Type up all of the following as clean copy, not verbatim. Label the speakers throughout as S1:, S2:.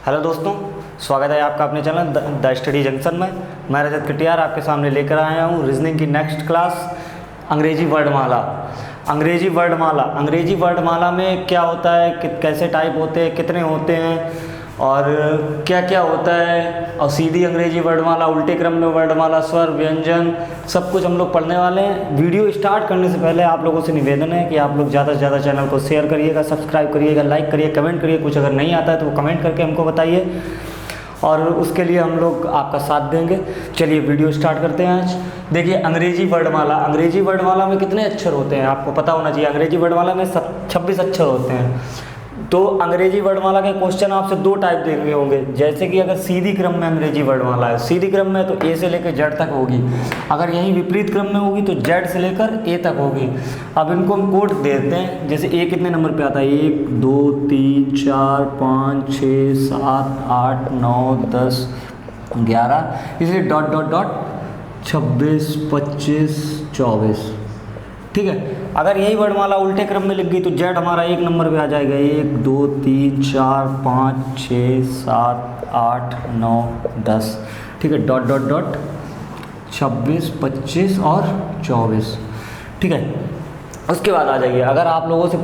S1: Hello दोस्तों, स्वागत है आपका अपने चैनल द स्टडी जंक्शन में। मैं रजत कटियार आपके सामने लेकर आया हूँ रीजनिंग की नेक्स्ट क्लास अंग्रेजी वर्णमाला। अंग्रेजी वर्णमाला में क्या होता है, कैसे टाइप होते हैं, कितने होते हैं और क्या क्या होता है, और सीधी अंग्रेजी वर्णमाला, उल्टे क्रम में वर्णमाला, स्वर, व्यंजन, सब कुछ हम लोग पढ़ने वाले हैं। वीडियो स्टार्ट करने से पहले आप लोगों से निवेदन है कि आप लोग ज़्यादा से ज़्यादा चैनल को शेयर करिएगा, सब्सक्राइब करिएगा, लाइक करिए, कमेंट करिए। कुछ अगर नहीं आता है तो वो कमेंट करके हमको बताइए और उसके लिए हम लोग आपका साथ देंगे। चलिए वीडियो स्टार्ट करते हैं। आज देखिए अंग्रेजी वर्णमाला में कितने अक्षर होते हैं आपको पता होना चाहिए। अंग्रेजी वर्णमाला में 26 अक्षर होते हैं। तो अंग्रेजी वर्णमाला के क्वेश्चन आपसे दो टाइप देखने होंगे। जैसे कि अगर सीधी क्रम में अंग्रेजी वर्णमाला है, सीधी क्रम में तो ए से लेकर जेड तक होगी। अगर यहीं विपरीत क्रम में होगी तो जेड से लेकर ए तक होगी। अब इनको हम कोड देते हैं। जैसे ए कितने नंबर पे आता है, 1 2 3 4 5 6 7 8 9 10 11, इसलिए डॉट डॉट डॉट 26 25 24। ठीक है। अगर यही वर्णमाला उल्टे क्रम में लिख गई तो जेड हमारा एक नंबर पे आ जाएगा, 1 2 3 4 5 6 7 8 9 10। ठीक है, डॉट डॉट डॉट 26 25 और 24। ठीक है। उसके बाद आ जाइए, अगर आप लोगों से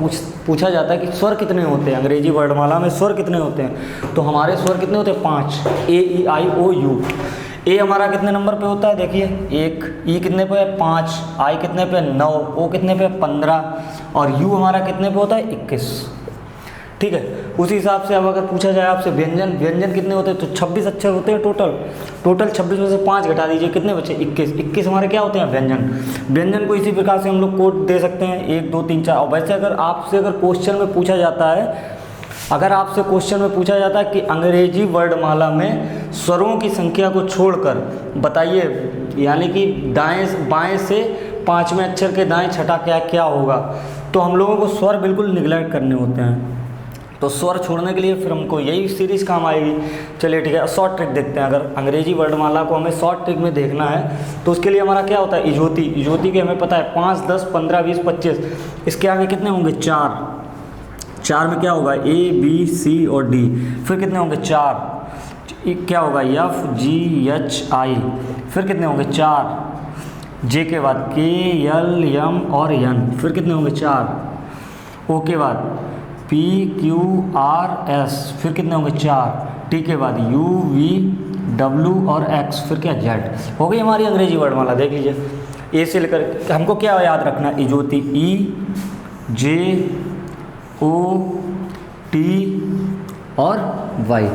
S1: पूछा जाता है कि स्वर कितने होते हैं, अंग्रेजी वर्णमाला में स्वर कितने होते हैं, तो हमारे स्वर कितने होते हैं, 5। ए ई आई ओ यू। ए हमारा कितने नंबर पे होता है, देखिए 1, ई कितने पे है 5, आई कितने पे 9, ओ कितने पे 15 और यू हमारा कितने पे होता है 21। ठीक है। उसी हिसाब से अब अगर पूछा जाए आपसे व्यंजन कितने होते हैं, तो 26 अक्षर होते हैं टोटल 26 में से 5 घटा दीजिए, कितने बचे 21 हमारे क्या होते हैं व्यंजन को इसी प्रकार से हम लोग कोड दे सकते हैं 1 2 3 4। और वैसे अगर क्वेश्चन में पूछा जाता है कि अंग्रेजी वर्णमाला में स्वरों की संख्या को छोड़कर बताइए, यानी कि बाएं से 5वें अक्षर के दाएं छठा क्या होगा, तो हम लोगों को स्वर बिल्कुल निगलेक्ट करने होते हैं। तो स्वर छोड़ने के लिए फिर हमको यही सीरीज़ काम आएगी। चलिए ठीक है, शॉर्ट ट्रिक देखते हैं। अगर अंग्रेजी वर्णमाला को हमें शॉर्ट ट्रिक में देखना है तो उसके लिए हमारा क्या होता है, इजोती के हमें पता है 5 10 15 20 25। इसके आगे कितने होंगे, 4 में क्या होगा, ए बी सी और डी। फिर कितने होंगे 4, क्या होगा एफ जी एच आई। फिर कितने होंगे 4, जे के बाद के एल एम और एन। फिर कितने होंगे 4, ओ के बाद पी क्यू आर एस। फिर कितने होंगे 4, टी के बाद यू वी डब्ल्यू और एक्स। फिर क्या, जेड। हो गई हमारी अंग्रेजी वर्णमाला। देख लीजिए, ए से लेकर हमको क्या याद रखना है, इजोती ई जे ओ टी और वाई।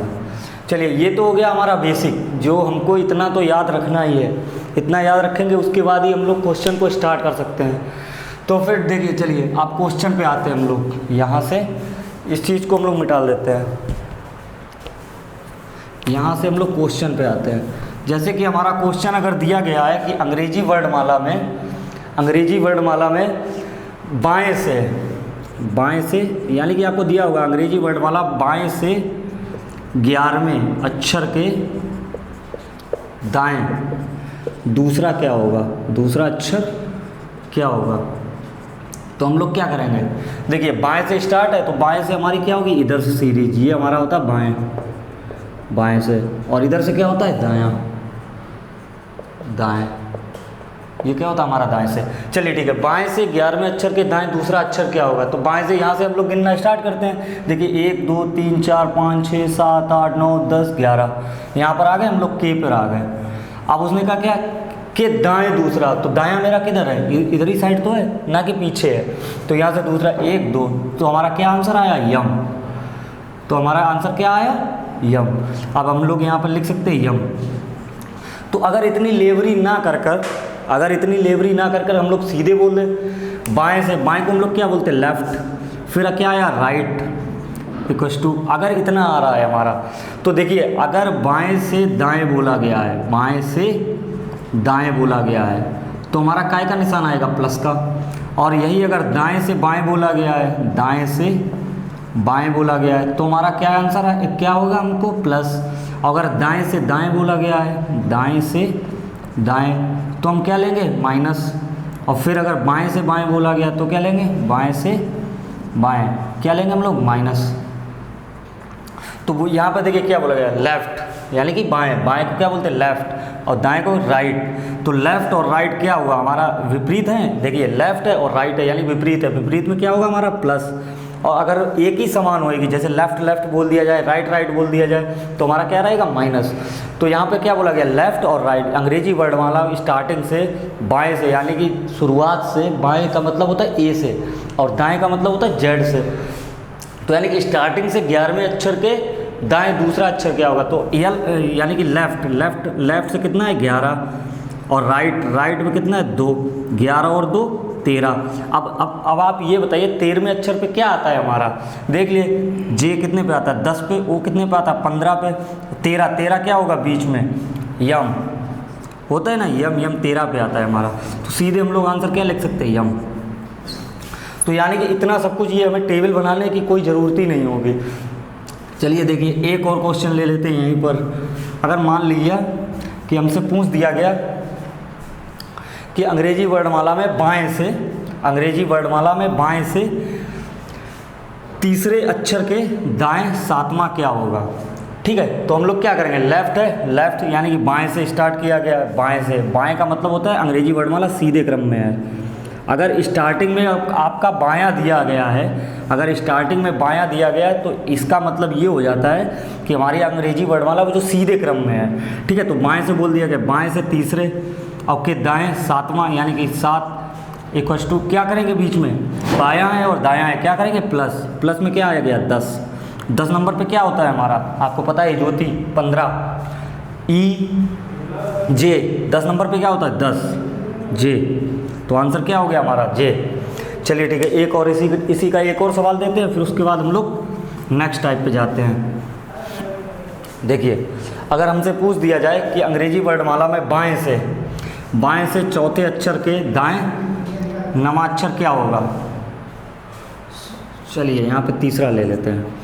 S1: चलिए ये तो हो गया हमारा बेसिक, जो हमको इतना तो याद रखना ही है। इतना याद रखेंगे उसके बाद ही हम लोग क्वेश्चन को स्टार्ट कर सकते हैं। तो फिर देखिए, चलिए आप क्वेश्चन पे आते हैं। हम लोग यहाँ से इस चीज़ को हम लोग मिटा देते हैं। यहाँ से हम लोग क्वेश्चन पे आते हैं। जैसे कि हमारा क्वेश्चन अगर दिया गया है कि अंग्रेजी वर्णमाला में बाएं से यानी कि आपको दिया होगा अंग्रेजी वर्णमाला बाएं से 11वें अक्षर के दाएं दूसरा अक्षर क्या होगा, तो हम लोग क्या करेंगे। देखिए बाएं से स्टार्ट है तो बाएं से हमारी क्या होगी, इधर से सीरीज, ये हमारा होता है बाएं से, और इधर से क्या होता है दाएं। ये क्या होता है हमारा दाएं से। चलिए ठीक है, बाएं से 11वें अक्षर के दाएं दूसरा अक्षर क्या होगा, तो बाएं से यहाँ से हम लोग गिनना स्टार्ट करते हैं। देखिए 1 2 3 4 5 6 7 8 9 10 11, यहाँ पर आ गए हम लोग, के पर आ गए। अब उसने कहा क्या कि दाएं दूसरा, तो दायां मेरा किधर है, इधर ही साइड तो है ना कि पीछे है। तो यहाँ से दूसरा 1 2, तो हमारा क्या आंसर आया, यम। तो हमारा आंसर क्या आया, यम। अब हम लोग यहाँ पर लिख सकते हैं यम। तो अगर इतनी लेवरी ना कर हम लोग सीधे बोल दें, बाएं को हम लोग क्या बोलते हैं, लेफ्ट। फिर क्या आया, राइट इक्वल्स टू, अगर इतना आ रहा है हमारा, तो देखिए अगर बाएं से दाएं बोला गया है, तो हमारा काय का निशान आएगा, प्लस का। और यही अगर दाएं से बाएं बोला गया है तो हमारा क्या आंसर है, क्या होगा हमको, प्लस। अगर दाएं से दाएं बोला गया है, तो हम क्या लेंगे, माइनस। और फिर अगर बाएं से बाएं बोला गया तो क्या लेंगे, बाएं से बाएं क्या लेंगे हम लोग, माइनस। तो वो यहाँ पर देखिए क्या बोला गया, लेफ्ट यानी कि बाएं, बाएं को क्या बोलते हैं लेफ्ट, और दाएं को राइट। तो लेफ्ट और राइट क्या हुआ हमारा, विपरीत है। देखिए लेफ्ट है और राइट है यानी विपरीत है, विपरीत में क्या होगा हमारा प्लस। और अगर एक ही समान होएगी, जैसे लेफ्ट लेफ्ट बोल दिया जाए, राइट राइट बोल दिया जाए, तो हमारा क्या रहेगा माइनस। तो यहाँ पे क्या बोला गया, लेफ्ट और राइट अंग्रेजी वर्णमाला स्टार्टिंग से बाएं से, यानी कि शुरुआत से, बाएं का मतलब होता है ए से और दाएं का मतलब होता है जेड से। तो यानी कि स्टार्टिंग से 11वें अक्षर के दाएं दूसरा अक्षर क्या होगा, तो एल यानी कि लेफ्ट, लेफ्ट लेफ्ट से कितना है 11, और राइट राइट में कितना है 2, 11 और 2 13। अब आप ये बताइए 13वें अक्षर पे क्या आता है हमारा, देख लिए जे कितने पे आता है 10 पे, ओ कितने पे आता है 15 पे, 13, 13 क्या होगा बीच में यम होता है ना, यम यम 13 पे आता है हमारा। तो सीधे हम लोग आंसर क्या लिख सकते हैं यम। तो यानी कि इतना सब कुछ ये हमें टेबल बनाने की कोई ज़रूरत ही नहीं होगी। चलिए देखिए एक और क्वेश्चन ले लेते हैं यहीं पर। अगर मान लिया कि हमसे पूछ दिया गया कि अंग्रेजी वर्णमाला में बाएं से, अंग्रेजी वर्णमाला में बाएं से तीसरे अक्षर के दाएं सातवां क्या होगा, ठीक है। तो हम लोग क्या करेंगे, लेफ्ट है, लेफ्ट यानी कि बाएं से स्टार्ट किया गया है, बाएं से, बाएं का मतलब होता है अंग्रेजी वर्णमाला सीधे क्रम में है। अगर स्टार्टिंग में आपका बायां दिया गया है, अगर स्टार्टिंग में बायां दिया गया है, तो इसका मतलब ये हो जाता है कि हमारी अंग्रेजी वर्णमाला वो जो सीधे क्रम में है, ठीक है। तो बाएं से बोल दिया गया, बाएं से तीसरे और के दाएं सातवां, यानी कि 7 इक्वल्स टू क्या करेंगे बीच में बायां है और दायां है, क्या करेंगे प्लस, प्लस में क्या आ गया 10, 10 नंबर पे क्या होता है हमारा, आपको पता है ज्योति 15, ई जे 10 नंबर पे क्या होता है 10 जे, तो आंसर क्या हो गया हमारा जे। चलिए ठीक है, एक और इसी का एक और सवाल देते हैं, फिर उसके बाद हम लोग नेक्स्ट टाइप पे जाते हैं। देखिए अगर हमसे पूछ दिया जाए कि अंग्रेजी वर्णमाला में बाएं से चौथे अक्षर के दाएं नवाक्षर क्या होगा। चलिए यहाँ पे तीसरा ले लेते हैं,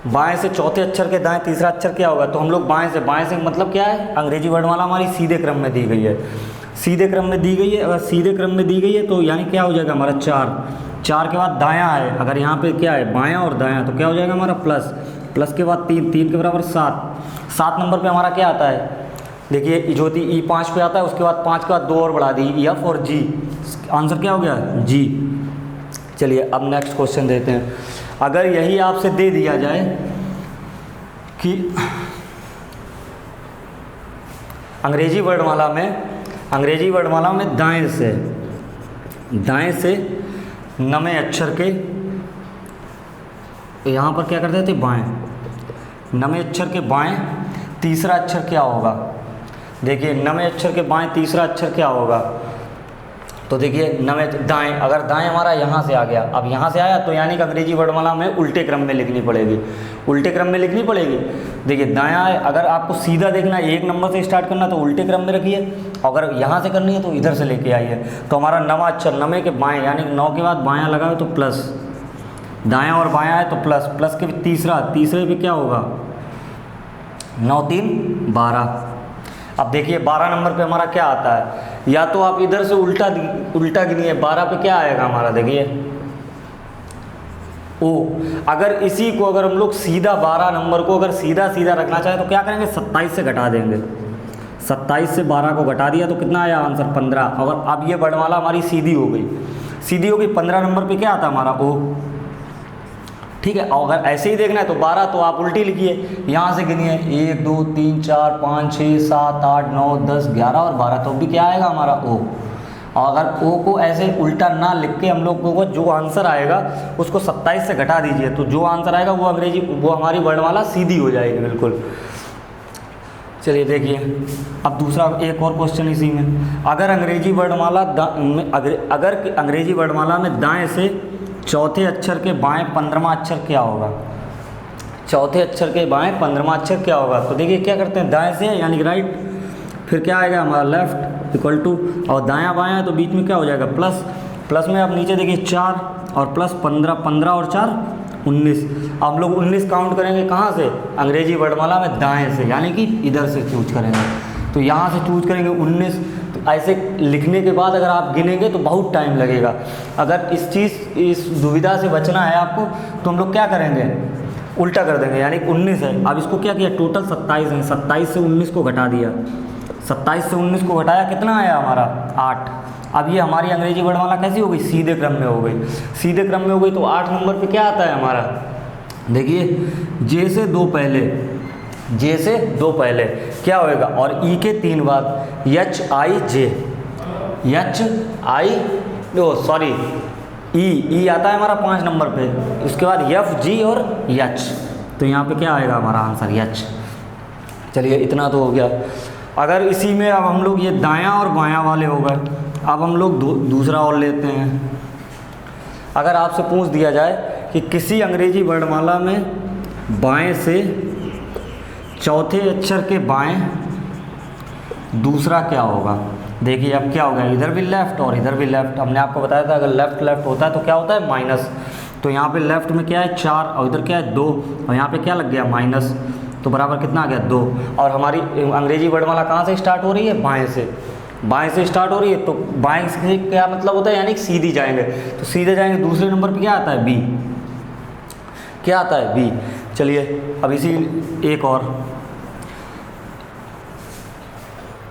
S1: बाएं से चौथे अक्षर के दाएं तीसरा अक्षर क्या होगा। तो हम लोग बाएं से मतलब क्या है, अंग्रेजी वर्णमाला हमारी सीधे क्रम में दी गई है, सीधे क्रम में दी गई है। अगर सीधे क्रम में दी गई है तो यानी क्या हो जाएगा हमारा 4 के बाद दायां है, अगर यहाँ पे क्या है बायां और दायां, तो क्या हो जाएगा हमारा प्लस, प्लस के बाद 3 के बराबर 7 नंबर पे हमारा क्या आता है, देखिए ज्योति ई 5 पे आता है, उसके बाद 5 के बाद 2 और बढ़ा दी एफ और जी, आंसर क्या हो गया जी। चलिए अब नेक्स्ट क्वेश्चन देते हैं। अगर यही आपसे दे दिया जाए कि अंग्रेजी वर्णमाला में दाएं से नवें अक्षर के, यहाँ पर क्या करते थे बाएं, नवें अक्षर के बाएं तीसरा अक्षर क्या होगा। देखिए नवें अक्षर के बाएं तीसरा अक्षर क्या होगा, तो देखिए नवें दाएं, अगर दाएं हमारा यहाँ से आ गया, अब यहाँ से आया तो यानी कि अंग्रेजी वर्णमाला में उल्टे क्रम में लिखनी पड़ेगी, उल्टे क्रम में लिखनी पड़ेगी। देखिए दायां है, अगर आपको सीधा देखना है 1 नंबर से स्टार्ट करना तो उल्टे क्रम में रखिए, अगर यहाँ से करनी है तो इधर से लेके आइए। तो हमारा नवा अक्षर नवे के बाएँ, यानी 9 के बाद बायां लगाए तो प्लस, दायां और बायां है तो प्लस, प्लस के तीसरे पे क्या होगा 9 3 12। अब देखिए 12 नंबर पे हमारा क्या आता है, या तो आप इधर से उल्टा गिनिए, 12 पे क्या आएगा हमारा, देखिए ओ। अगर इसी को अगर हम लोग सीधा 12 नंबर को अगर सीधा रखना चाहे तो क्या करेंगे 27 से घटा देंगे, 27 से 12 को घटा दिया तो कितना आया आंसर 15। और अब ये वर्णमाला हमारी सीधी हो गई, 15 नंबर पे क्या आता है हमारा ओ, ठीक है। और अगर ऐसे ही देखना है तो 12 तो आप उल्टी लिखिए, यहाँ से गिनिए 1 2 3 4 5 6 7 8 9 10 11 और 12, तो भी क्या आएगा हमारा ओ। और अगर ओ को ऐसे उल्टा ना लिख के हम लोग को जो आंसर आएगा उसको 27 से घटा दीजिए, तो जो आंसर आएगा वो हमारी वर्णमाला सीधी हो जाएगी बिल्कुल। चलिए देखिए अब दूसरा एक और क्वेश्चन इसी में। अगर अंग्रेजी वर्णमाला में दाएं से चौथे अक्षर के बाएं 15वां अक्षर क्या होगा, चौथे अक्षर के बाएं 15वां अक्षर क्या होगा। तो देखिए क्या करते हैं, दाएं से यानी कि राइट, फिर क्या आएगा हमारा लेफ्ट इक्वल टू, और दायां बायां है तो बीच में क्या हो जाएगा प्लस, प्लस में आप नीचे देखिए 4 और प्लस 15 और 4 19। अब लोग 19 काउंट करेंगे कहाँ से, अंग्रेजी वर्णमाला में दाएं से, यानी कि इधर से चूज करेंगे, तो यहाँ से चूज करेंगे 19। तो ऐसे लिखने के बाद अगर आप गिनेंगे तो बहुत टाइम लगेगा। अगर इस दुविधा से बचना है आपको तो हम लोग क्या करेंगे, उल्टा कर देंगे, यानी 19 है। अब इसको क्या किया, टोटल 27 है, 27 से 19 को घटा दिया, 27 से 19 को घटाया, कितना आया हमारा 8। अब ये हमारी अंग्रेजी वर्णमाला कैसी हो गई, सीधे क्रम में हो गई। सीधे क्रम में हो गई तो 8 नंबर पे क्या आता है हमारा, देखिए जे से 2 पहले, जे से 2 पहले क्या होएगा, और ई के 3 बाद H I J, H I sorry E आता है हमारा 5 नंबर पे, उसके बाद एफ जी और एच, तो यहाँ पे क्या आएगा हमारा आंसर एच। चलिए इतना तो हो गया। अगर इसी में अब हम लोग ये दायां और बायां वाले हो गए, अब हम लोग दूसरा और लेते हैं। अगर आपसे पूछ दिया जाए कि किसी अंग्रेजी वर्णमाला में बाएं से चौथे अक्षर के बाएं दूसरा क्या होगा, देखिए अब क्या होगा, इधर भी लेफ़्ट और इधर भी लेफ़्ट। हमने आपको बताया था अगर लेफ़्ट लेफ़्ट होता है तो क्या होता है माइनस, तो यहाँ पे लेफ़्ट में क्या है 4 और इधर क्या है 2 और यहाँ पे क्या लग गया माइनस, तो बराबर कितना आ गया 2। और हमारी अंग्रेजी वर्णमाला कहाँ से स्टार्ट हो रही है, बाएं से, बाएं से स्टार्ट हो रही है, तो बाएं से क्या मतलब होता है, यानी सीधी जाएंगे, तो सीधे जाएंगे। दूसरे नंबर पे क्या आता है बी, क्या आता है बी। चलिए अब इसी एक और,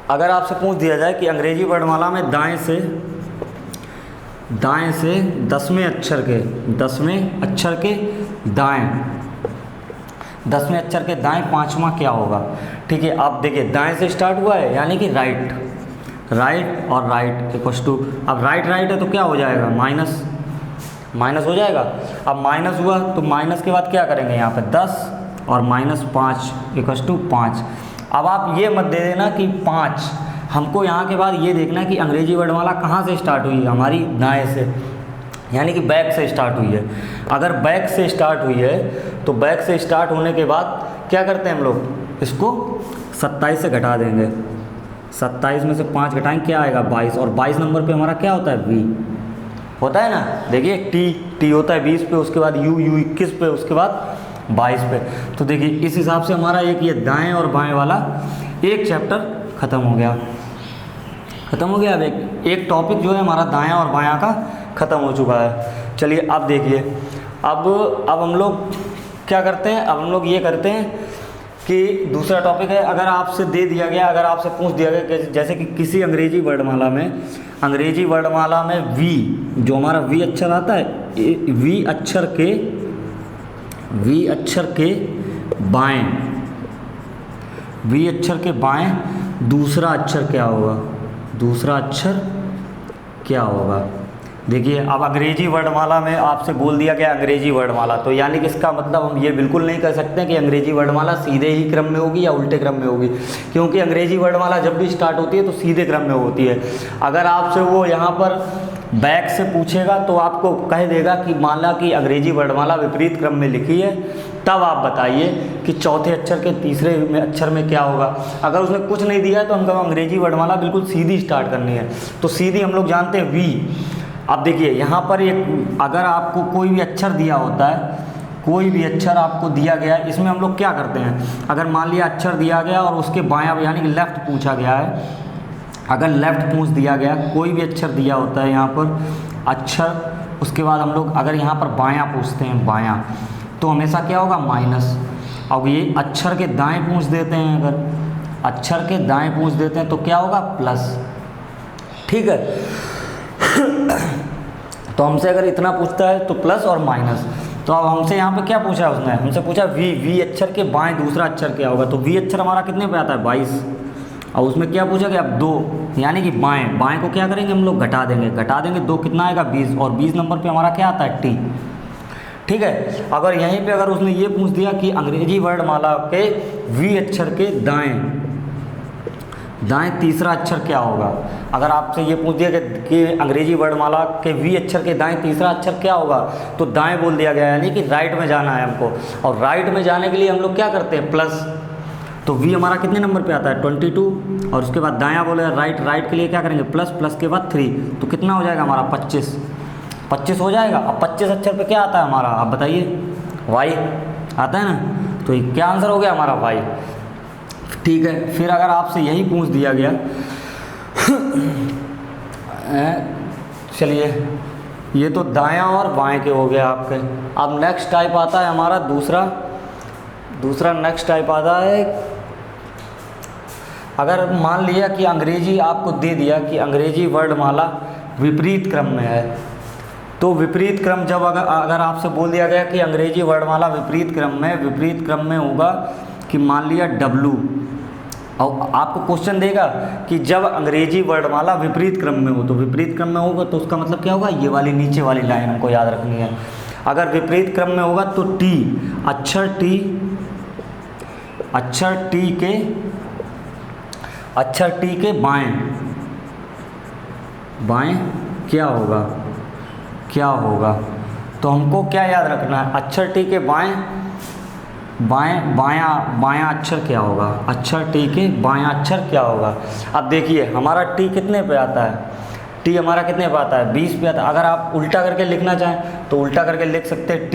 S1: अगर आपसे पूछ दिया जाए कि अंग्रेजी वर्णमाला में दाएं से 10वें अक्षर के, 10वें अक्षर के दाएं, 10वें अक्षर के दाएं 5वां क्या होगा, ठीक है। आप देखिए दाएं से स्टार्ट हुआ है यानी कि राइट, राइट और राइट इक्वल्स टू, अब राइट राइट है तो क्या हो जाएगा माइनस, माइनस हो जाएगा। अब माइनस हुआ तो माइनस के बाद क्या करेंगे, यहाँ पे 10 और -5 इक्वल्स टू 5। अब आप ये मत दे देना कि 5, हमको यहाँ के बाद ये देखना है कि अंग्रेजी वर्णमाला कहाँ से स्टार्ट हुई है, हमारी दाएं से, यानी कि बैक से स्टार्ट हुई है। अगर बैक से स्टार्ट हुई है तो बैक से स्टार्ट होने के बाद क्या करते हैं हम लोग, इसको 27 से घटा देंगे, 27 में से 5 घटाएंगे क्या आएगा 22, और 22 नंबर पे हमारा क्या होता है वी होता है ना। देखिए टी होता है 20 पे, उसके बाद यू 21 पे, उसके बाद 22 पे। तो देखिए इस हिसाब से हमारा एक ये दाएं और बाएं वाला एक चैप्टर ख़त्म हो गया, ख़त्म हो गया। अब एक टॉपिक जो है हमारा दायां और बायां का ख़त्म हो चुका है। चलिए अब देखिए, अब हम लोग क्या करते हैं, अब हम लोग ये करते हैं कि दूसरा टॉपिक है, अगर आपसे दे दिया गया, अगर आपसे पूछ दिया गया कि जैसे कि किसी अंग्रेजी वर्णमाला में वी, जो हमारा वी अक्षर आता है, वी अक्षर के बाएं, वी अक्षर के बाएं दूसरा अक्षर क्या होगा, दूसरा अक्षर क्या होगा। देखिए अब अंग्रेजी वर्णमाला में आपसे बोल दिया गया अंग्रेजी वर्णमाला, तो यानी कि इसका मतलब हम ये बिल्कुल नहीं कह सकते कि अंग्रेजी वर्णमाला सीधे ही क्रम में होगी या उल्टे क्रम में होगी, क्योंकि अंग्रेजी वर्णमाला जब भी स्टार्ट होती है तो सीधे क्रम में होती है। अगर आपसे वो यहाँ पर बैक से पूछेगा तो आपको कह देगा कि माना कि अंग्रेजी वर्णमाला विपरीत क्रम में लिखी है, तब आप बताइए कि चौथे अक्षर के तीसरे अक्षर में क्या होगा। अगर उसने कुछ नहीं दिया है तो हम कहेंगे अंग्रेजी वर्णमाला बिल्कुल सीधी स्टार्ट करनी है, तो सीधी हम लोग जानते हैं वी। अब देखिए यहाँ पर एक, अगर आपको कोई भी अक्षर दिया होता है, कोई भी अक्षर आपको दिया गया है, इसमें हम लोग क्या करते हैं, अगर मान लिया अक्षर दिया गया और उसके बायां यानी कि लेफ़्ट पूछा गया है, अगर लेफ़्ट पूछ दिया गया, कोई भी अक्षर दिया होता है यहाँ पर अक्षर, उसके बाद हम लोग अगर यहाँ पर बायां पूछते हैं, बायां, तो हमेशा क्या होगा माइनस। अब ये अक्षर के दाएं पूछ देते हैं, अगर अक्षर के दाएं पूछ देते हैं तो क्या होगा प्लस, ठीक है। तो हमसे अगर इतना पूछता है तो प्लस और माइनस, तो अब हमसे यहाँ पे क्या पूछा है उसने, हमसे पूछा वी अक्षर के बाएं दूसरा अक्षर क्या होगा, तो वी अक्षर हमारा कितने पे आता है 22, और उसमें क्या पूछा गया अब 2, यानी कि बाएं को क्या करेंगे हम लोग घटा देंगे 2 कितना आएगा 20, और 20 नंबर पे हमारा क्या आता है टी, ठीक है। अगर यहीं पे अगर उसने ये पूछ दिया कि अंग्रेजी वर्णमाला के वी अक्षर के दाएं तीसरा अक्षर क्या होगा, अगर आपसे ये पूछ दिया कि अंग्रेजी वर्णमाला के वी अक्षर के दाएं तीसरा अक्षर क्या होगा, तो दाएं बोल दिया गया, यानी कि राइट में जाना है हमको, और राइट में जाने के लिए हम लोग क्या करते हैं प्लस, तो वी हमारा कितने नंबर पे आता है 22, और उसके बाद दायां बोले राइट के लिए क्या करेंगे प्लस के बाद 3, तो कितना हो जाएगा हमारा 25 हो जाएगा। अब 25 अक्षर पे क्या आता है हमारा, आप बताइए वाई आता है ना, तो क्या आंसर हो गया हमारा वाई, ठीक है। फिर अगर आपसे यही पूछ दिया गया चलिए ये तो दायां और बाएं के हो गया आपके। अब नेक्स्ट टाइप आता है हमारा दूसरा दूसरा नेक्स्ट टाइप आता है, अगर मान लिया कि अंग्रेजी आपको दे दिया कि अंग्रेजी वर्णमाला विपरीत क्रम में है, तो विपरीत क्रम जब अगर आपसे बोल दिया गया कि अंग्रेजी वर्णमाला विपरीत क्रम में होगा कि मान लिया W, और आपको क्वेश्चन देगा कि जब अंग्रेजी वर्णमाला विपरीत क्रम में हो, तो विपरीत क्रम में होगा तो उसका मतलब क्या होगा, ये वाली नीचे वाली लाइन हमको याद रखनी है। अगर विपरीत क्रम में होगा तो T, अक्षर T के बाएं क्या होगा, तो हमको क्या याद रखना है, अक्षर T के बायां अक्षर क्या होगा, अक्षर T के बायां अक्षर क्या होगा। अब देखिए हमारा T कितने पे आता है, T हमारा कितने पे आता है, 20 पे आता है। अगर आप उल्टा करके लिखना चाहें तो उल्टा करके लिख सकते हैं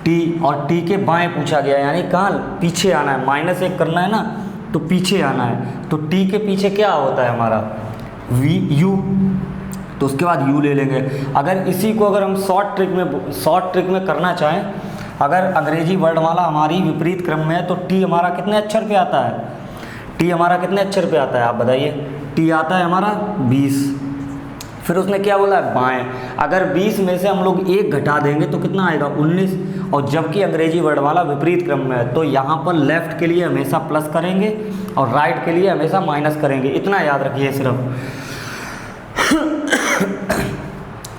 S1: T, और T के बाएं पूछा गया, यानी कहाँ पीछे आना है, -1 करना है ना, तो पीछे आना है। तो T के पीछे क्या होता है हमारा U, तो उसके बाद U ले लेंगे। अगर इसी को अगर हम शॉर्ट ट्रिक में करना चाहें, अगर अंग्रेजी वर्णमाला हमारी विपरीत क्रम में है तो T हमारा कितने अक्षर पे आता है, T हमारा कितने अक्षर पे आता है, आप बताइए। T आता है हमारा 20, फिर उसने क्या बोला है, बाएं। अगर 20 में से हम लोग 1 घटा देंगे तो कितना आएगा, 19। और जबकि अंग्रेजी वर्णमाला विपरीत क्रम में है तो यहाँ पर लेफ़्ट के लिए हमेशा प्लस करेंगे और राइट के लिए हमेशा माइनस करेंगे, इतना याद रखिए सिर्फ।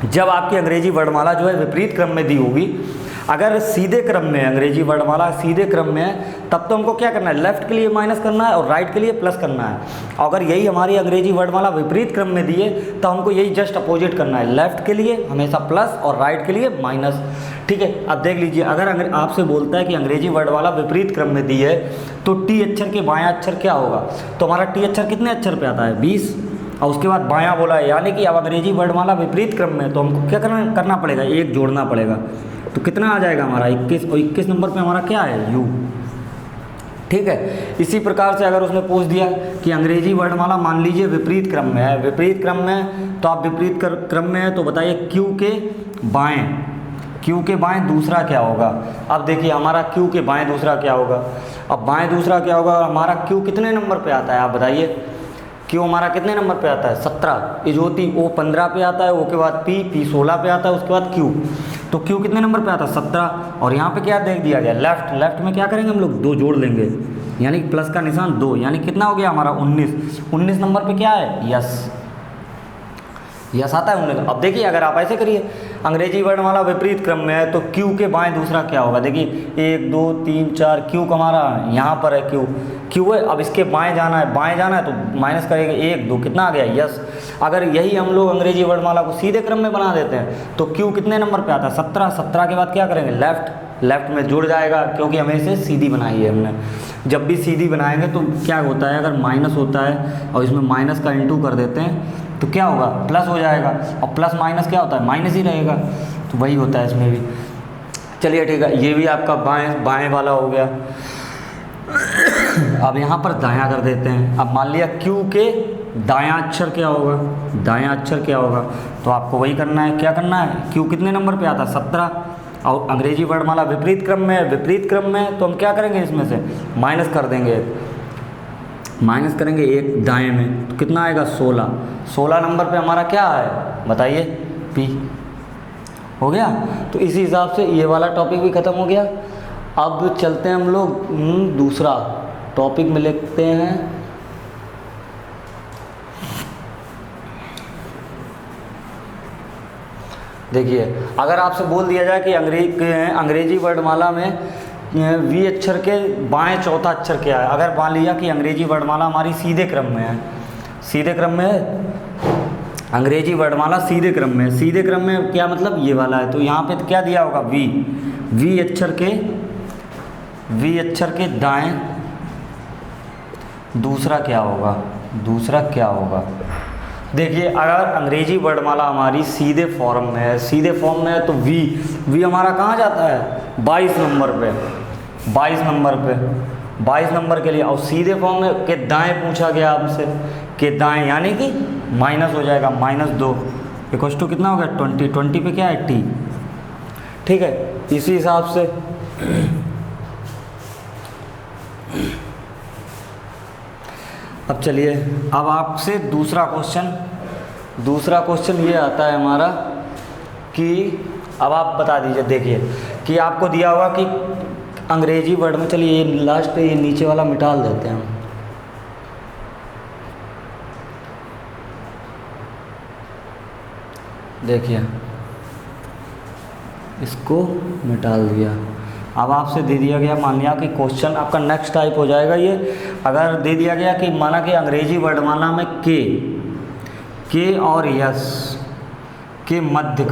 S1: जब आपकी अंग्रेजी वर्णमाला जो है विपरीत क्रम में दी होगी, अगर सीधे क्रम में अंग्रेजी वर्णमाला सीधे क्रम में है, तब तो हमको क्या करना है, लेफ़्ट के लिए माइनस करना है और राइट के लिए प्लस करना है। अगर यही हमारी अंग्रेजी वर्णमाला विपरीत क्रम में दी है तो हमको यही जस्ट अपोजिट करना है, लेफ़्ट के लिए हमेशा प्लस और राइट के लिए माइनस। ठीक है, अब देख लीजिए, अगर आपसे बोलता है कि अंग्रेजी वर्णमाला विपरीत क्रम में दी है तो T अक्षर के बायां अक्षर क्या होगा, तो हमारा T अक्षर कितने अक्षर पे आता है, 20, और उसके बाद बायां बोला है, यानी कि अब अंग्रेजी वर्णमाला विपरीत क्रम में, तो हमको क्या करना पड़ेगा, 1 जोड़ना पड़ेगा। तो कितना आ जाएगा हमारा 21, और 21 नंबर पे हमारा क्या है, U। ठीक है, इसी प्रकार से अगर उसने पूछ दिया कि अंग्रेजी वर्णमाला मान लीजिए विपरीत क्रम में है, विपरीत क्रम में, तो आप विपरीत क्रम में है तो बताइए Q के बाएं दूसरा क्या होगा। अब देखिए हमारा Q के बाएं दूसरा क्या होगा, अब बाएं दूसरा क्या होगा, हमारा Q कितने नंबर पे आता है, आप बताइए। Q हमारा कितने नंबर पे आता है, 17। इजोती O 15 पे आता है, O के बाद P 16 पे आता है, उसके बाद Q। तो Q कितने नंबर पे आता है, 17। और यहाँ पे क्या देख दिया गया, लेफ्ट में क्या करेंगे हम लोग, 2 जोड़ लेंगे, यानी प्लस का निशान 2, यानी कितना हो गया हमारा 19 नंबर पे क्या है, यस आता है 19। अब देखिए अगर आप ऐसे करिए, अंग्रेजी वर्णमाला विपरीत क्रम में है तो Q के बाएं दूसरा क्या होगा, देखिए 1 2 3 4, Q का हमारा यहाँ पर है, Q है। अब इसके बाएं जाना है तो माइनस करेंगे 1 2, कितना आ गया, यस। अगर यही हम लोग अंग्रेजी वर्णमाला को सीधे क्रम में बना देते हैं तो Q कितने नंबर पे आता है, 17 के बाद क्या करेंगे, लेफ्ट में जुड़ जाएगा, क्योंकि हमें इसे सीधी बनाई है हमने। जब भी सीधी बनाएंगे तो क्या होता है, अगर माइनस होता है और इसमें माइनस का इंटू कर देते हैं तो क्या होगा, प्लस हो जाएगा, और प्लस माइनस क्या होता है, माइनस ही रहेगा, तो वही होता है इसमें भी। चलिए ठीक है, ये भी आपका बाएं वाला हो गया। अब यहाँ पर दायां कर देते हैं। अब मान लिया Q के दायां अक्षर क्या होगा, तो आपको वही करना है, क्या करना है, Q कितने नंबर पे आता है, 17। और अंग्रेजी वर्णमाला विपरीत क्रम में तो हम क्या करेंगे, इसमें से माइनस कर देंगे, माइनस करेंगे 1 दाएं में, तो कितना आएगा, 16 नंबर पे हमारा क्या है, बताइए, P हो गया। तो इसी हिसाब से ये वाला टॉपिक भी ख़त्म हो गया। अब चलते हैं हम लोग दूसरा टॉपिक में लिखते हैं, देखिए अगर आपसे बोल दिया जाए कि अंग्रेजी वर्णमाला में V अक्षर के बाएं चौथा अक्षर क्या है। अगर मान लिया कि अंग्रेजी वर्णमाला हमारी सीधे क्रम में है, अंग्रेजी वर्णमाला सीधे क्रम में क्या मतलब, ये वाला है, तो यहाँ पे तो क्या दिया होगा, V अक्षर के दाएं दूसरा क्या होगा। देखिए अगर अंग्रेजी वर्णमाला हमारी सीधे फॉर्म में है तो V हमारा कहाँ जाता है, 22 नंबर के लिए। और सीधे फॉर्म में के दाएं पूछा गया आपसे, के दाएं, यानी कि माइनस हो जाएगा, -2 इक्वल टू कितना हो गया, 20 पे क्या है, T। ठीक है, इसी हिसाब से अब चलिए, अब आपसे दूसरा क्वेश्चन ये आता है हमारा कि अब आप बता दीजिए, देखिए कि आपको दिया हुआ कि अंग्रेजी वर्ड में, चलिए ये लास्ट ये नीचे वाला मिटा देते हैं हम। देखिए इसको मिटा दिया। अब आपसे दे दिया गया, मान लिया कि क्वेश्चन आपका नेक्स्ट टाइप हो जाएगा ये, अगर दे दिया गया कि माना कि अंग्रेजी वर्णमाला में के और यस के मध्य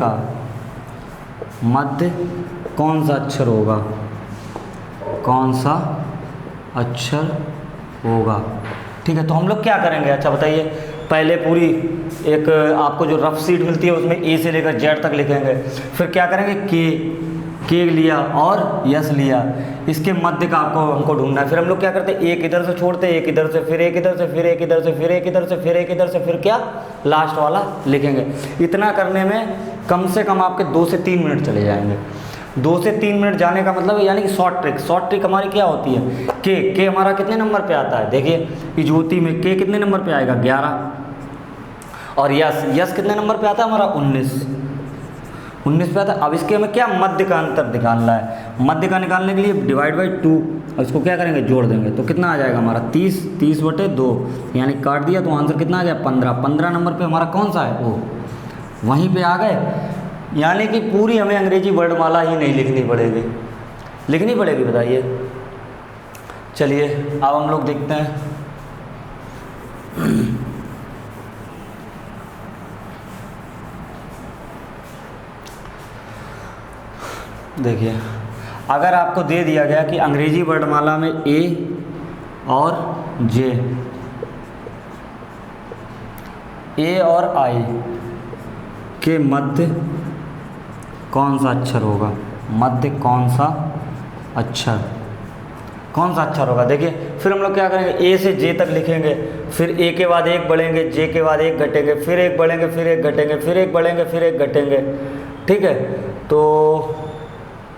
S1: कौन सा अक्षर होगा, ठीक है। तो हम लोग क्या करेंगे, अच्छा बताइए, पहले पूरी एक आपको जो रफ शीट मिलती है उसमें ए से लेकर जेड तक लिखेंगे, फिर क्या करेंगे, के लिया और यस लिया, इसके मध्य का हमको ढूंढना है। फिर हम लोग क्या करते हैं, एक इधर से छोड़ते हैं, एक इधर से, फिर एक इधर से, फिर एक इधर से, फिर एक इधर से, फिर एक इधर से, फिर क्या लास्ट वाला लिखेंगे। इतना करने में कम से कम आपके 2 से 3 मिनट चले जाएंगे। 2 से 3 मिनट जाने का मतलब है, यानी कि शॉर्ट ट्रिक हमारी क्या होती है, के हमारा कितने नंबर पे आता है, देखिए कि ज्योति में के कितने नंबर पे आएगा, 11, और यस कितने नंबर पे आता है हमारा, 19 पे आता है। अब इसके हमें क्या मध्य का अंतर निकालना है, मध्य का निकालने के लिए डिवाइड बाई 2, और इसको क्या करेंगे, जोड़ देंगे, तो कितना आ जाएगा हमारा 30/2, यानी काट दिया तो आंसर कितना आ गया, 15 नंबर पे हमारा कौन सा है, वो वहीं पे आ गए। यानी कि पूरी हमें अंग्रेजी वर्णमाला ही नहीं लिखनी पड़ेगी, बताइए। चलिए अब हम लोग देखते हैं, देखिए अगर आपको दे दिया गया कि अंग्रेजी वर्णमाला में ए और आई के मध्य कौन सा अक्षर होगा, कौन सा अक्षर होगा, देखिए फिर हम लोग क्या करेंगे, ए से जे तक लिखेंगे, फिर ए के बाद एक बढ़ेंगे, जे के बाद एक घटेंगे, फिर एक बढ़ेंगे, फिर एक घटेंगे, फिर एक बढ़ेंगे, फिर एक घटेंगे, ठीक है। तो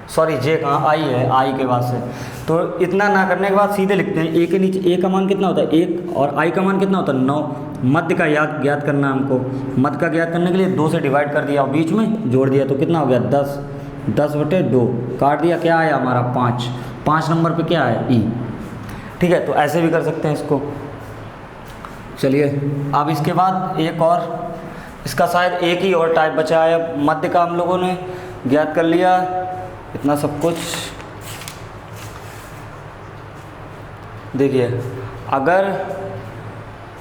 S1: सॉरी जे कहाँ, आई है, आई के बाद से, तो इतना ना करने के बाद सीधे लिखते हैं, ए के नीचे ए का मान कितना होता है 1, और आई का मान कितना होता है 9। मध्य का ज्ञात करना है हमको, मध्य का ज्ञात करने के लिए 2 से डिवाइड कर दिया और बीच में जोड़ दिया, तो कितना हो गया 10/2, काट दिया, क्या आया हमारा 5 नंबर पे क्या है, ई, ठीक है। तो ऐसे भी कर सकते हैं इसको। चलिए अब इसके बाद एक और, इसका शायद एक ही और टाइप बचा है। मध्य का हम लोगों ने ज्ञात कर लिया, इतना सब कुछ। देखिए अगर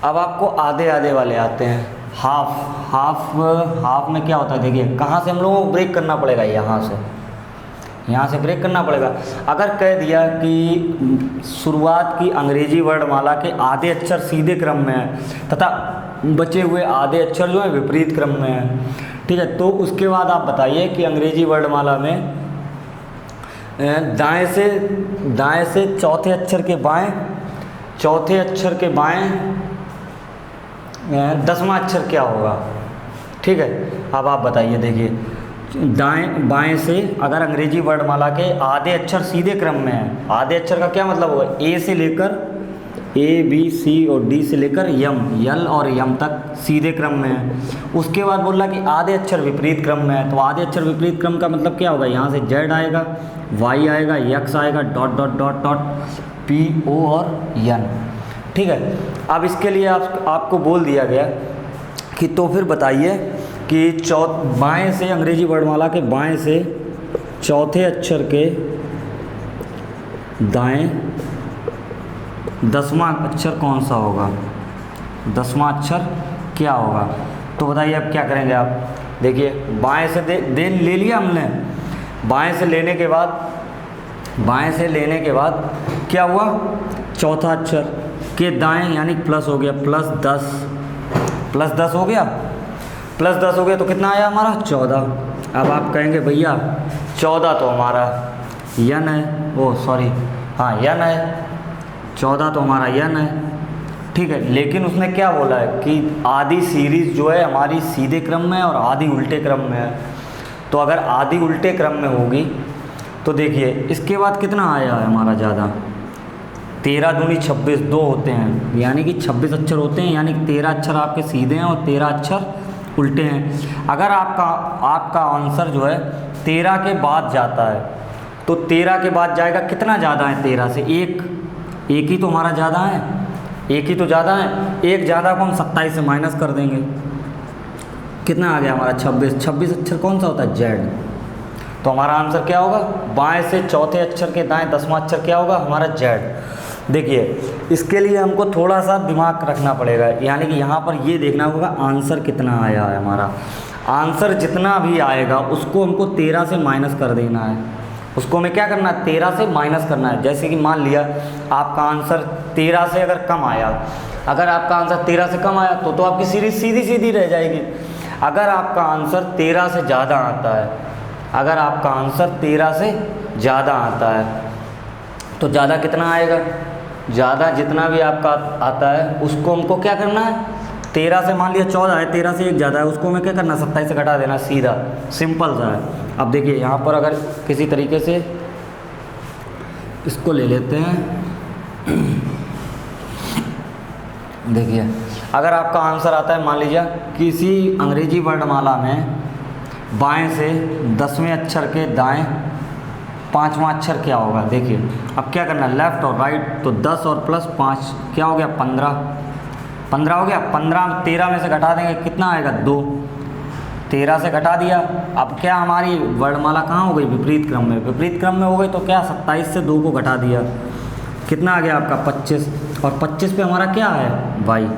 S1: अब आपको आधे वाले आते हैं, हाफ में क्या होता है, देखिए कहाँ से हम लोगों को ब्रेक करना पड़ेगा, यहाँ से ब्रेक करना पड़ेगा। अगर कह दिया कि शुरुआत की अंग्रेजी वर्णमाला के आधे अक्षर सीधे क्रम में है तथा बचे हुए आधे अक्षर जो है विपरीत क्रम में है, ठीक है, तो उसके बाद आप बताइए कि अंग्रेजी वर्णमाला में दाएं से चौथे अक्षर के बाएं 10वां अक्षर क्या होगा, ठीक है। अब आप बताइए, देखिए बाएं से अगर अंग्रेजी वर्णमाला के आधे अक्षर सीधे क्रम में है, आधे अक्षर का क्या मतलब होगा, ए से लेकर ABC और D से लेकर यल और यम तक सीधे क्रम में है। उसके बाद बोल रहा कि आधे अक्षर विपरीत क्रम में है, तो आधे अक्षर विपरीत क्रम का मतलब क्या होगा, यहाँ से Z आएगा, Y आएगा, X आएगा, ... P O और N, ठीक है। अब इसके लिए आपको बोल दिया गया कि तो फिर बताइए कि बाएं से अंग्रेजी वर्णमाला के बाएं से चौथे अक्षर के दाएं 10वां अक्षर कौन सा होगा, 10वां अक्षर क्या होगा। तो बताइए अब क्या करेंगे आप, देखिए बाएं से ले लिया हमने, बाएं से लेने के बाद क्या हुआ, चौथा अक्षर के दाएं यानी प्लस हो गया, +10 हो गया, तो कितना आया हमारा 14। अब आप कहेंगे भैया 14 तो हमारा यन है, यन है, 14 तो हमारा यन है, ठीक है। लेकिन उसने क्या बोला है कि आधी सीरीज़ जो है हमारी सीधे क्रम में और आधी उल्टे क्रम में है। तो अगर आधी उल्टे क्रम में होगी तो देखिए इसके बाद कितना आया है हमारा ज़्यादा, 13 दूनी 26, 2 होते हैं, यानी कि 26 अक्षर होते हैं, यानी कि 13 अक्षर आपके सीधे हैं और 13 अक्षर उल्टे हैं। अगर आपका आंसर जो है 13 के बाद जाता है तो 13 के बाद जाएगा, कितना ज़्यादा है 13 से? एक ही तो हमारा ज़्यादा है, एक ही तो ज़्यादा है। एक ज़्यादा को हम 27 से माइनस कर देंगे, कितना आ गया हमारा 26। 26 अक्षर कौन सा होता है? जेड। तो हमारा आंसर क्या होगा? बाएं से चौथे अक्षर के दाएं 10वां अक्षर क्या होगा? हमारा जेड। देखिए इसके लिए हमको थोड़ा सा दिमाग रखना पड़ेगा, यानी कि यहाँ पर ये देखना होगा आंसर कितना आया है हमारा। आंसर जितना भी आएगा उसको हमको 13 से माइनस कर देना है, उसको हमें क्या करना है? 13 से माइनस करना है। जैसे कि मान लिया आपका आंसर 13 से अगर कम आया, अगर आपका आंसर 13 से कम आया तो आपकी सीरीज सीधी सीधी रह जाएगी। अगर आपका आंसर 13 से ज़्यादा आता है, अगर आपका आंसर 13 से ज़्यादा आता है तो ज़्यादा कितना आएगा? ज़्यादा जितना भी आपका आता है उसको हमको क्या करना है? 13 से मान लिया 14 है, 13 से एक ज़्यादा है, उसको हमें क्या करना? 27 से घटा देना, सीधा सिंपल सा है। अब देखिए यहाँ पर अगर किसी तरीके से इसको ले लेते हैं, देखिए अगर आपका आंसर आता है मान लीजिए किसी अंग्रेजी वर्णमाला में बाएं से 10वें अक्षर के दाएं 5वां अक्षर क्या होगा? देखिए अब क्या करना है? लेफ़्ट और राइट, तो 10 और प्लस 5 क्या हो गया? 15 हो गया। 15 13 में से घटा देंगे, कितना आएगा? 2। 13 से घटा दिया। अब क्या हमारी वर्णमाला कहाँ हो गई? विपरीत क्रम में। विपरीत क्रम में हो गई तो क्या? 27 से 2 को घटा दिया, कितना आ गया आपका? 25। और 25 पे हमारा क्या है? वाई।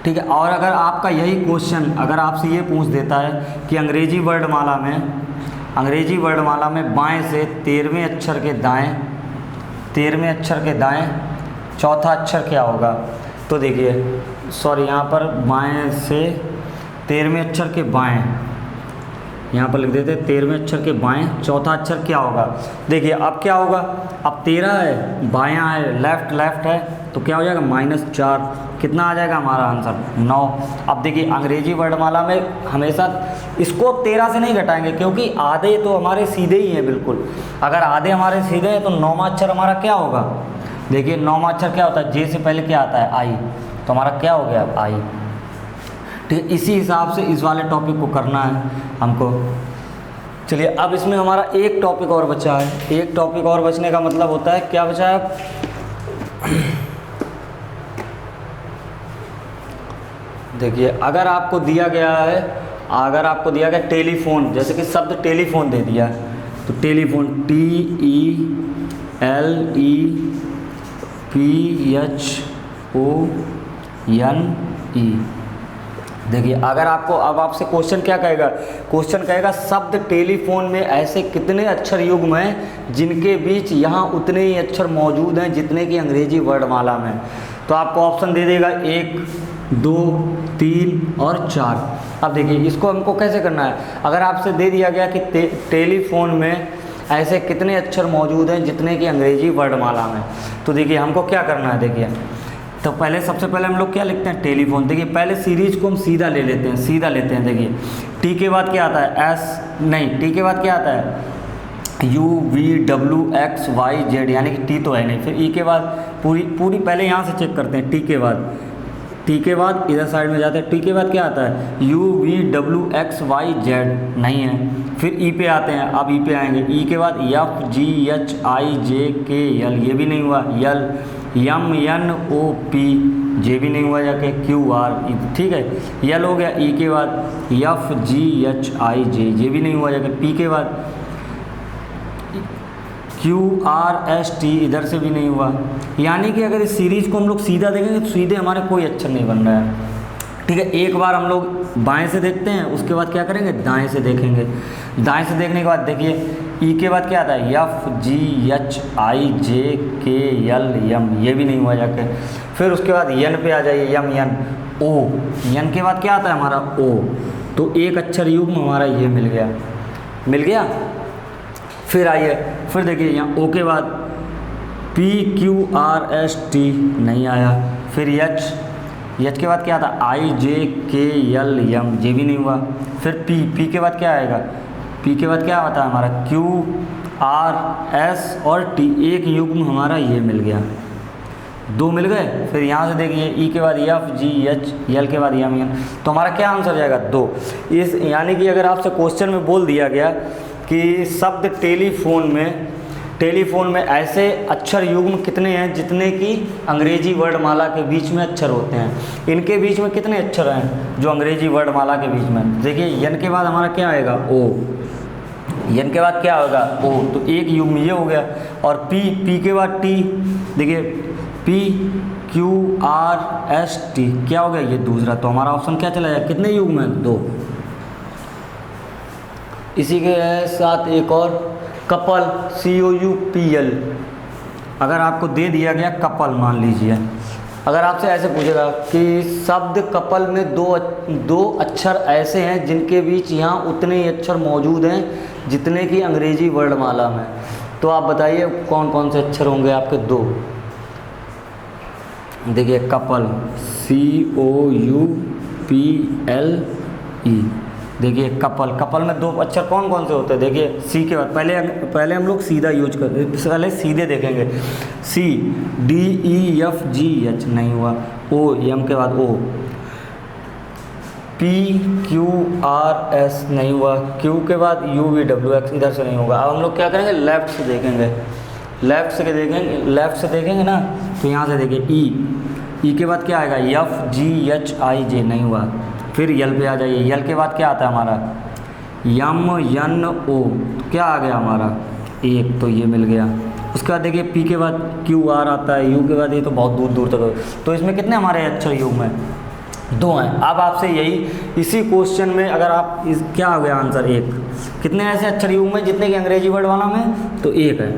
S1: ठीक है। और अगर आपका यही क्वेश्चन अगर आपसे ये पूछ देता है कि अंग्रेजी वर्णमाला में बाएं से 13वें अक्षर के दाएं चौथा अक्षर क्या होगा? तो देखिए सॉरी, यहाँ पर बाएं से 13वें अक्षर के बाएं, यहाँ पर लिख देते हैं 13वें अक्षर के बाएं चौथा अक्षर क्या होगा? देखिए अब क्या होगा? अब 13 है, बायां है, लेफ्ट है, तो क्या हो जाएगा? -4। कितना आ जाएगा हमारा आंसर? 9। अब देखिए अंग्रेजी वर्णमाला में हमेशा इसको 13 से नहीं घटाएंगे, क्योंकि आधे तो हमारे सीधे ही हैं बिल्कुल। अगर आधे हमारे सीधे हैं तो 9वां अक्षर हमारा क्या होगा? देखिए 9वां अक्षर क्या होता है? जे से पहले क्या आता है? आई। तो हमारा क्या हो गया? आई। ठीक है, इसी हिसाब से इस वाले टॉपिक को करना है हमको। चलिए अब इसमें हमारा एक टॉपिक और बचा है। एक टॉपिक और बचने का मतलब होता है क्या बचा है? देखिए अगर आपको दिया गया टेलीफोन, जैसे कि शब्द टेलीफोन दे दिया तो टेलीफोन TELEPHONE। देखिए अगर आपको अब आपसे क्वेश्चन क्या कहेगा? क्वेश्चन कहेगा शब्द टेलीफोन में ऐसे कितने अक्षर युग्म हैं जिनके बीच यहाँ उतने ही अक्षर मौजूद हैं जितने की अंग्रेजी वर्णमाला में। तो आपको ऑप्शन दे देगा 1, 2, 3 और 4। अब देखिए इसको हमको कैसे करना है? अगर आपसे दे दिया गया कि टेलीफोन में ऐसे कितने अक्षर मौजूद हैं जितने की अंग्रेजी वर्णमाला में, तो देखिए हमको क्या करना है? देखिए तो सबसे पहले हम लोग क्या लिखते हैं? टेलीफोन। देखिए पहले सीरीज को हम सीधा ले लेते हैं। देखिए टी के बाद क्या आता है? टी के बाद क्या आता है? UVWXYZ, यानी कि टी तो है नहीं। फिर ई के बाद पूरी पहले यहाँ से चेक करते हैं। टी के बाद इधर साइड में जाते हैं। टी के बाद क्या आता है? UVWXYZ नहीं है। फिर ई पे आते हैं। अब ई पे आएंगे। ई के बाद FGHIJKL, ये भी नहीं हुआ। MNOP, जे भी नहीं हुआ जाके। QR, ठीक है, यल हो गया। ई के बाद FGHIJ, ये भी नहीं हुआ जाके। पी के बाद QRST, इधर से भी नहीं हुआ। यानी कि अगर इस सीरीज़ को हम लोग सीधा देखेंगे तो सीधे हमारे कोई अक्षर नहीं बन रहा है। ठीक है, एक बार हम लोग बाएं से देखते हैं, उसके बाद क्या करेंगे? दाएं से देखेंगे। दाएं से देखने के बाद देखिए ई के बाद क्या आता है? FGHIJKLM, ये भी नहीं हुआ जाके। फिर उसके बाद यन पे आ जाइए। MNO, यन के बाद क्या आता है हमारा? O। तो एक अक्षर युग्म हमारा ये मिल गया। फिर आइए, फिर देखिए यहाँ O के बाद PQRST नहीं आया। फिर H के बाद क्या आता? IJKLM, ये भी नहीं हुआ। फिर P के बाद क्या आएगा? P के बाद क्या आता है हमारा? आर एस और टी, एक युग्म हमारा ये मिल गया, 2 मिल गए। फिर यहाँ से देखिए ई के बाद एफ जी एच, एल के बाद एम एन, तो हमारा क्या आंसर जाएगा 2। इस यानी कि अगर आपसे क्वेश्चन में बोल दिया गया कि शब्द टेलीफोन में ऐसे अक्षर युग्म कितने हैं जितने कि अंग्रेजी वर्णमाला के बीच में अक्षर होते हैं, इनके बीच में कितने अक्षर हैं जो अंग्रेजी वर्णमाला के बीच में, देखिए यन के बाद हमारा क्या आएगा ओ, यन के बाद क्या होगा ओ, तो एक युग्म ये हो गया। और पी के बाद टी, देखिए P Q R S T क्या हो गया ये दूसरा, तो हमारा ऑप्शन क्या चला जाएगा, कितने युग्म हैं 2। इसी के साथ एक और कपल, COUPL, अगर आपको दे दिया गया कपल, मान लीजिए अगर आपसे ऐसे पूछेगा कि शब्द कपल में दो अक्षर ऐसे हैं जिनके बीच यहाँ उतने ही अक्षर मौजूद हैं जितने कि अंग्रेजी वर्णमाला में, तो आप बताइए कौन कौन से अक्षर होंगे आपके 2। देखिए कपल COUPLE, देखिए कपल में 2 अक्षर कौन कौन से होते हैं, देखिए सी के बाद पहले हम लोग सीधा यूज करते हैं, पहले सीधे देखेंगे, C DEFGH नहीं हुआ, O एम के बाद O, PQRS नहीं हुआ, Q के बाद UVWX इधर से नहीं होगा। अब हम लोग क्या करेंगे, लेफ़्ट से देखेंगे, लेफ़्ट से देखेंगे ना, तो यहाँ से देखिए ई के बाद क्या आएगा FGHIJ नहीं हुआ। फिर यल पे आ जाइए, यल के बाद क्या आता है हमारा MNO, क्या आ गया हमारा 1, तो ये मिल गया। उसके बाद देखिए पी के बाद QR आता है, यू के बाद ये तो बहुत दूर दूर तक, तो इसमें कितने हमारे अक्षर युग्म हैं 2 हैं। अब आपसे इसी क्वेश्चन में अगर आप क्या हो गया आंसर 1, कितने ऐसे अक्षर युग्म हैं जितने कि अंग्रेजी वर्ड वाला में, तो 1 है।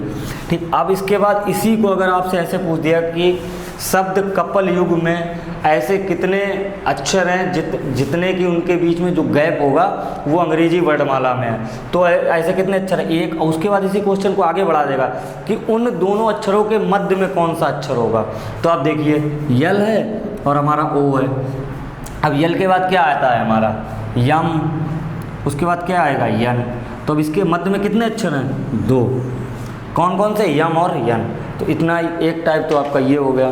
S1: ठीक, अब इसके बाद इसी को अगर आपसे ऐसे पूछ दिया कि शब्द कपल युग में ऐसे कितने अक्षर हैं जितने कि उनके बीच में जो गैप होगा वो अंग्रेजी वर्णमाला में है, तो ऐसे कितने अक्षर हैं 1। और उसके बाद इसी क्वेश्चन को आगे बढ़ा देगा कि उन दोनों अक्षरों के मध्य में कौन सा अक्षर होगा, तो आप देखिए यल है और हमारा ओ है। अब यल के बाद क्या आता है हमारा यम, उसके बाद क्या आएगा यन, तो अब इसके मध्य में कितने अक्षर हैं 2, कौन कौन से, यम और यन। तो इतना एक टाइप तो आपका ये हो गया।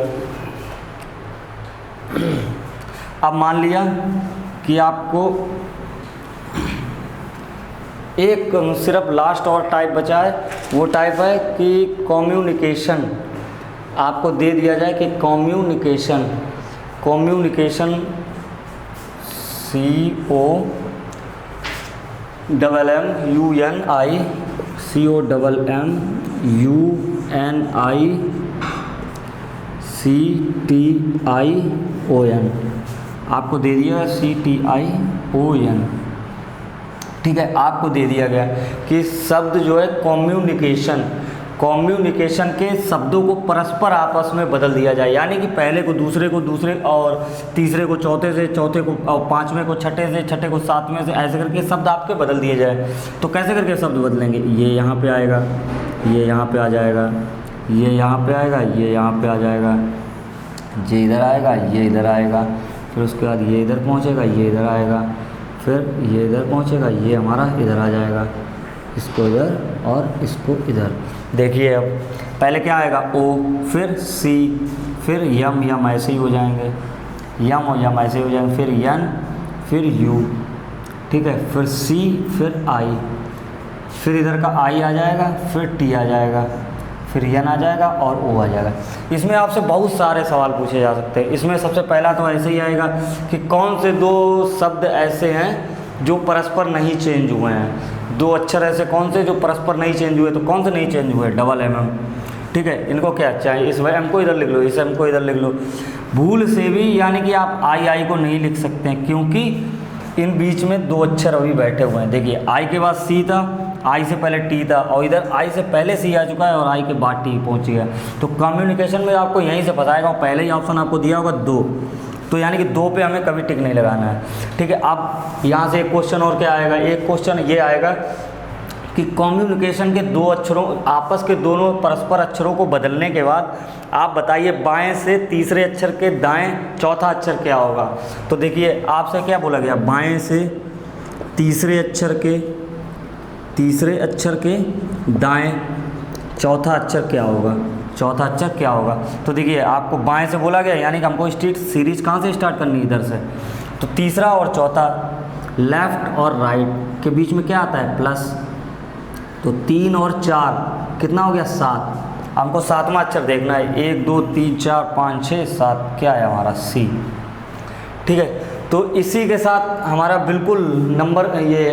S1: अब मान लिया कि आपको एक सिर्फ लास्ट और टाइप बचा है, वो टाइप है कि कम्युनिकेशन, आपको दे दिया जाए कि कम्युनिकेशन COMMUNICTION, आपको दे दिया CTION, ठीक है। आपको दे दिया गया कि शब्द जो है कम्युनिकेशन के शब्दों को परस्पर आपस में बदल दिया जाए, यानी कि पहले को दूसरे और तीसरे को चौथे से, चौथे को और पाँचवें को छठे से, छठे को सातवें से, ऐसे करके शब्द आपके बदल दिए जाए। तो कैसे करके शब्द बदलेंगे, ये यहाँ पे आएगा, ये यहाँ पे आ जाएगा, ये यहाँ पे आएगा, ये यहाँ पे आ जाएगा, ये इधर आएगा, ये इधर आएगा, फिर उसके बाद ये इधर पहुँचेगा, ये इधर आएगा, फिर ये इधर पहुँचेगा, ये हमारा इधर आ जाएगा, इसको इधर और इसको इधर। देखिए अब पहले क्या आएगा ओ, फिर सी, फिर यम ऐसे ही हो जाएंगे, यम और यम ऐसे ही हो जाएंगे, फिर यन, फिर यू, ठीक है, फिर सी, फिर आई, फिर इधर का आई आ जाएगा, फिर टी आ जाएगा, फिर यन आ जाएगा और ओ आ जाएगा। इसमें आपसे बहुत सारे सवाल पूछे जा सकते हैं। इसमें सबसे पहला तो ऐसे ही आएगा कि कौन से 2 शब्द ऐसे हैं जो परस्पर नहीं चेंज हुए हैं, 2 अक्षर ऐसे कौन से जो परस्पर नहीं चेंज हुए, तो कौन से नहीं चेंज हुए, डबल MM, ठीक है। इनको क्या चाहिए, इस एम को इधर लिख लो, इस एम को इधर लिख लो। भूल से भी यानी कि आप आई को नहीं लिख सकते हैं, क्योंकि इन बीच में 2 अक्षर अभी बैठे हुए हैं। देखिए आई के बाद सी था, आई से पहले टी था, और इधर आई से पहले सी आ चुका है और आई के बाद टी पहुंच गया। तो कम्युनिकेशन में आपको यहीं से पता आएगा, पहले ही ऑप्शन आपको दिया होगा 2, तो यानी कि 2 पे हमें कभी टिक नहीं लगाना है, ठीक है। अब यहाँ से एक क्वेश्चन और क्या आएगा, एक क्वेश्चन ये आएगा कि कम्युनिकेशन के 2 अक्षरों, आपस के दोनों परस्पर अक्षरों को बदलने के बाद आप बताइए बाएं से तीसरे अक्षर के दाएं चौथा अक्षर क्या होगा। तो देखिए आपसे क्या बोला गया, बाएं से तीसरे अक्षर के दाएं, चौथा अक्षर क्या होगा, चौथा अक्षर क्या होगा। तो देखिए आपको बाएं से बोला गया, यानी कि हमको स्ट्रीट सीरीज कहाँ से स्टार्ट करनी है, इधर से। तो तीसरा और चौथा, लेफ़्ट और राइट के बीच में क्या आता है, प्लस। तो 3 और 4 कितना हो गया, 7। हमको सातवां अक्षर देखना है, 1 2 3 4 5 6 7, क्या है हमारा, सी। ठीक है, तो इसी के साथ हमारा बिल्कुल नंबर ये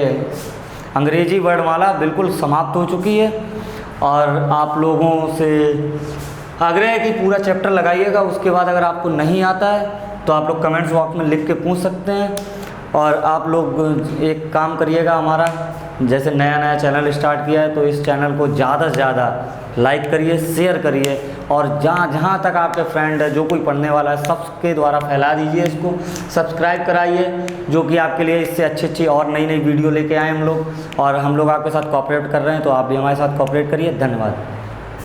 S1: अंग्रेजी वर्णमाला बिल्कुल समाप्त हो चुकी है। और आप लोगों से आग्रह है कि पूरा चैप्टर लगाइएगा। उसके बाद अगर आपको नहीं आता है तो आप लोग कमेंट्स बॉक्स में लिख के पूछ सकते हैं। और आप लोग एक काम करिएगा, हमारा जैसे नया नया चैनल स्टार्ट किया है तो इस चैनल को ज़्यादा से ज़्यादा लाइक करिए, शेयर करिए, और जहाँ तक आपके फ्रेंड है, जो कोई पढ़ने वाला है, सबके द्वारा फैला दीजिए इसको। सब्सक्राइब कराइए, जो कि आपके लिए इससे अच्छी और नई वीडियो लेके आए हम लोग, और हम लोग आपके साथ कोऑपरेट कर रहे हैं, तो आप भी हमारे साथ कोऑपरेट करिए। धन्यवाद।